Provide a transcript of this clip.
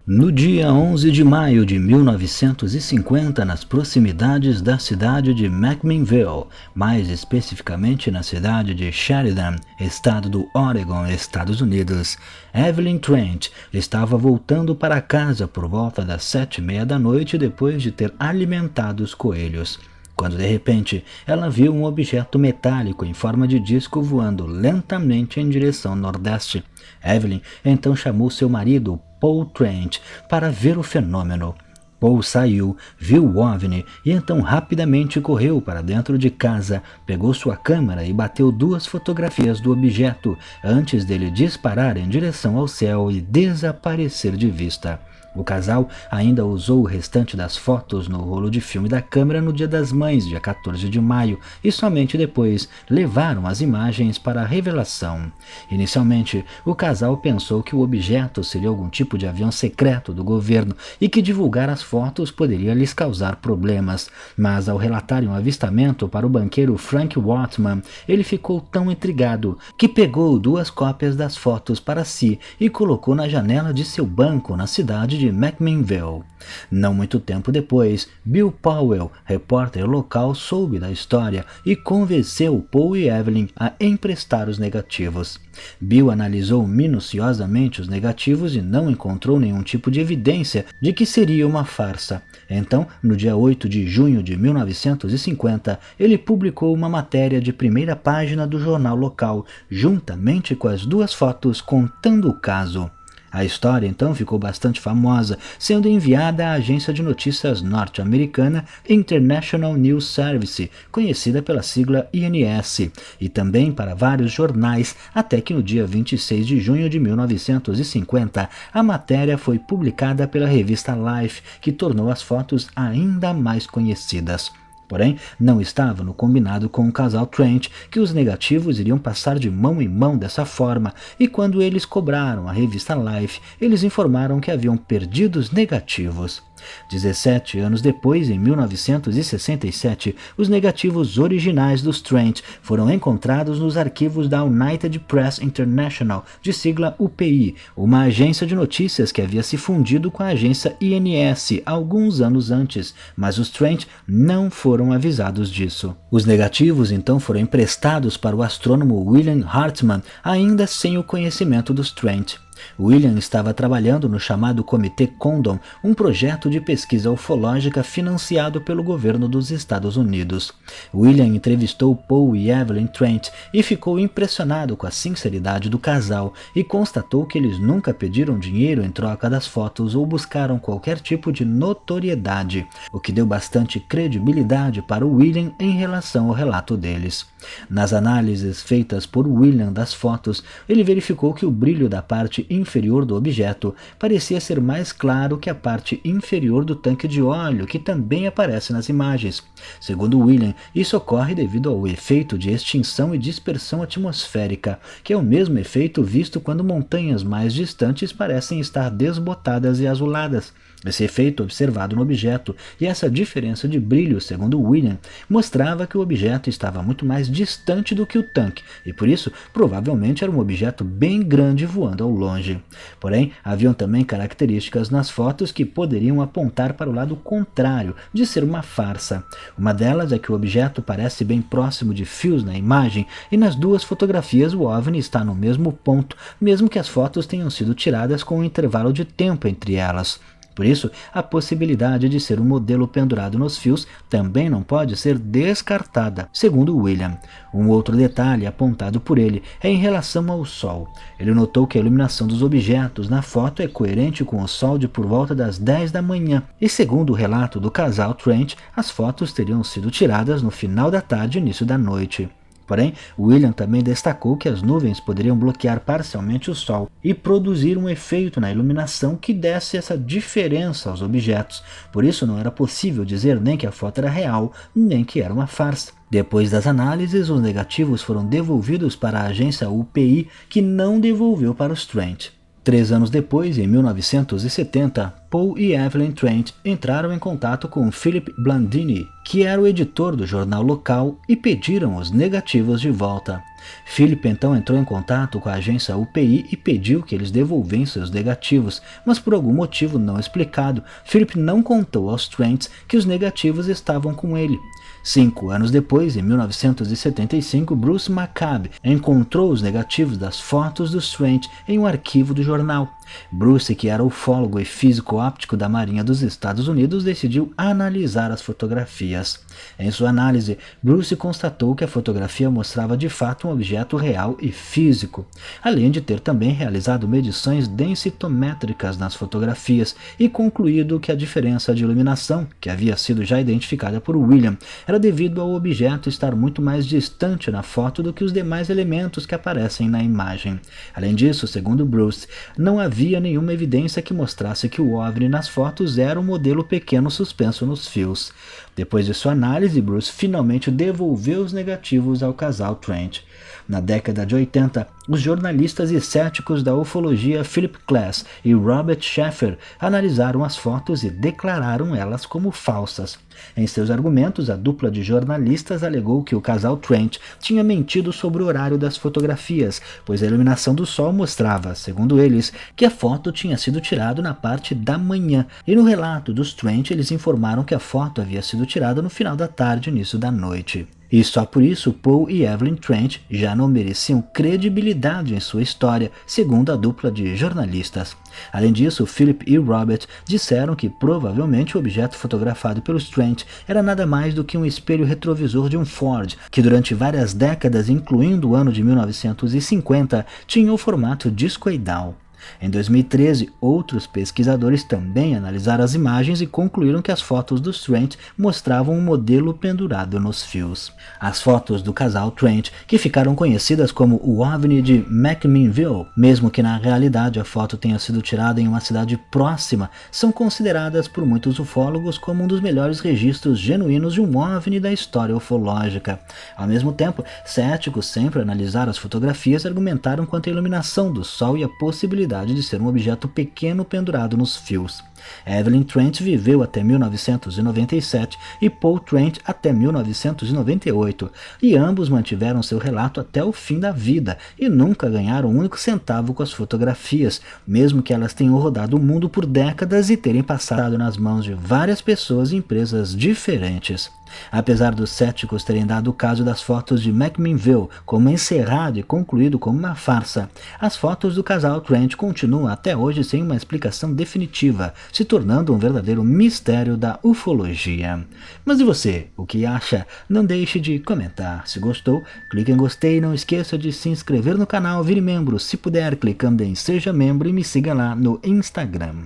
No dia 11 de maio de 1950, nas proximidades da cidade de McMinnville, mais especificamente na cidade de Sheridan, estado do Oregon, Estados Unidos, Evelyn Trent estava voltando para casa por volta das 7h30 da noite depois de ter alimentado os coelhos, quando de repente ela viu um objeto metálico em forma de disco voando lentamente em direção nordeste. Evelyn então chamou seu marido, Paul Trent, para ver o fenômeno. Paul saiu, viu o OVNI e então rapidamente correu para dentro de casa, pegou sua câmera e bateu 2 fotografias do objeto antes dele disparar em direção ao céu e desaparecer de vista. O casal ainda usou o restante das fotos no rolo de filme da câmera no Dia das Mães, dia 14 de maio, e somente depois levaram as imagens para a revelação. Inicialmente, o casal pensou que o objeto seria algum tipo de avião secreto do governo e que divulgar as fotos poderia lhes causar problemas, mas ao relatarem o avistamento para o banqueiro Frank Wortman, ele ficou tão intrigado que pegou 2 cópias das fotos para si e colocou na janela de seu banco na cidade de McMinnville. Não muito tempo depois, Bill Powell, repórter local, soube da história e convenceu Paul e Evelyn a emprestar os negativos. Bill analisou minuciosamente os negativos e não encontrou nenhum tipo de evidência de que seria uma farsa. Então, no dia 8 de junho de 1950, ele publicou uma matéria de primeira página do jornal local, juntamente com as 2 fotos contando o caso. A história então ficou bastante famosa, sendo enviada à agência de notícias norte-americana International News Service, conhecida pela sigla INS, e também para vários jornais, até que no dia 26 de junho de 1950, a matéria foi publicada pela revista Life, que tornou as fotos ainda mais conhecidas. Porém, não estava no combinado com o casal Trent que os negativos iriam passar de mão em mão dessa forma, e quando eles cobraram a revista Life, eles informaram que haviam perdido os negativos. 17 anos depois, em 1967, os negativos originais dos Trent foram encontrados nos arquivos da United Press International, de sigla UPI, uma agência de notícias que havia se fundido com a agência INS alguns anos antes, mas os Trent não foram avisados disso. Os negativos então foram emprestados para o astrônomo William Hartmann, ainda sem o conhecimento dos Trent. William estava trabalhando no chamado Comitê Condon, um projeto de pesquisa ufológica financiado pelo governo dos Estados Unidos. William entrevistou Paul e Evelyn Trent e ficou impressionado com a sinceridade do casal e constatou que eles nunca pediram dinheiro em troca das fotos ou buscaram qualquer tipo de notoriedade, o que deu bastante credibilidade para William em relação ao relato deles. Nas análises feitas por William das fotos, ele verificou que o brilho da parte inferior do objeto parecia ser mais claro que a parte inferior do tanque de óleo, que também aparece nas imagens. Segundo William, isso ocorre devido ao efeito de extinção e dispersão atmosférica, que é o mesmo efeito visto quando montanhas mais distantes parecem estar desbotadas e azuladas. Esse efeito observado no objeto e essa diferença de brilho, segundo William, mostrava que o objeto estava muito mais distante do que o tanque e por isso provavelmente era um objeto bem grande voando ao longe. Porém, haviam também características nas fotos que poderiam apontar para o lado contrário de ser uma farsa. Uma delas é que o objeto parece bem próximo de fios na imagem e nas 2 fotografias o OVNI está no mesmo ponto, mesmo que as fotos tenham sido tiradas com um intervalo de tempo entre elas. Por isso, a possibilidade de ser um modelo pendurado nos fios também não pode ser descartada, segundo William. Um outro detalhe apontado por ele é em relação ao Sol. Ele notou que a iluminação dos objetos na foto é coerente com o Sol de por volta das 10 da manhã, e segundo o relato do casal Trent, as fotos teriam sido tiradas no final da tarde e início da noite. Porém, William também destacou que as nuvens poderiam bloquear parcialmente o Sol e produzir um efeito na iluminação que desse essa diferença aos objetos. Por isso não era possível dizer nem que a foto era real, nem que era uma farsa. Depois das análises, os negativos foram devolvidos para a agência UPI, que não devolveu para os Trent. 3 anos depois, em 1970, Paul e Evelyn Trent entraram em contato com Philip Blandini, que era o editor do jornal local, e pediram os negativos de volta. Philip então entrou em contato com a agência UPI e pediu que eles devolvessem os negativos, mas por algum motivo não explicado, Philip não contou aos Trents que os negativos estavam com ele. 5 anos depois, em 1975, Bruce McCabe encontrou os negativos das fotos dos Trent em um arquivo do jornal. Bruce, que era ufólogo e físico óptico da Marinha dos Estados Unidos, decidiu analisar as fotografias. Em sua análise, Bruce constatou que a fotografia mostrava de fato um objeto real e físico, além de ter também realizado medições densitométricas nas fotografias e concluído que a diferença de iluminação, que havia sido já identificada por William, era devido ao objeto estar muito mais distante na foto do que os demais elementos que aparecem na imagem. Além disso, segundo Bruce, não havia nenhuma evidência que mostrasse que o OVNI nas fotos era um modelo pequeno suspenso nos fios. Depois de sua análise, Bruce finalmente devolveu os negativos ao casal Trent. Na década de 80, os jornalistas e céticos da ufologia Philip Glass e Robert Sheffer analisaram as fotos e declararam elas como falsas. Em seus argumentos, a dupla de jornalistas alegou que o casal Trent tinha mentido sobre o horário das fotografias, pois a iluminação do sol mostrava, segundo eles, que a foto tinha sido tirada na parte da manhã, e no relato dos Trent eles informaram que a foto havia sido tirada no final da tarde e início da noite. E só por isso Paul e Evelyn Trent já não mereciam credibilidade em sua história, segundo a dupla de jornalistas. Além disso, Philip e Robert disseram que provavelmente o objeto fotografado pelos Trent era nada mais do que um espelho retrovisor de um Ford, que durante várias décadas, incluindo o ano de 1950, tinha o formato discoidal. Em 2013, outros pesquisadores também analisaram as imagens e concluíram que as fotos dos Trent mostravam um modelo pendurado nos fios. As fotos do casal Trent, que ficaram conhecidas como o OVNI de McMinnville, mesmo que na realidade a foto tenha sido tirada em uma cidade próxima, são consideradas por muitos ufólogos como um dos melhores registros genuínos de um OVNI da história ufológica. Ao mesmo tempo, céticos sempre analisaram as fotografias e argumentaram quanto à iluminação do Sol e a possibilidade de ser um objeto pequeno pendurado nos fios. Evelyn Trent viveu até 1997 e Paul Trent até 1998, e ambos mantiveram seu relato até o fim da vida e nunca ganharam um único centavo com as fotografias, mesmo que elas tenham rodado o mundo por décadas e terem passado nas mãos de várias pessoas e empresas diferentes. Apesar dos céticos terem dado o caso das fotos de McMinnville como encerrado e concluído como uma farsa, as fotos do casal Trent continuam até hoje sem uma explicação definitiva, se tornando um verdadeiro mistério da ufologia. Mas e você? O que acha? Não deixe de comentar. Se gostou, clique em gostei e não esqueça de se inscrever no canal, vire membro, se puder, clicando em seja membro e me siga lá no Instagram.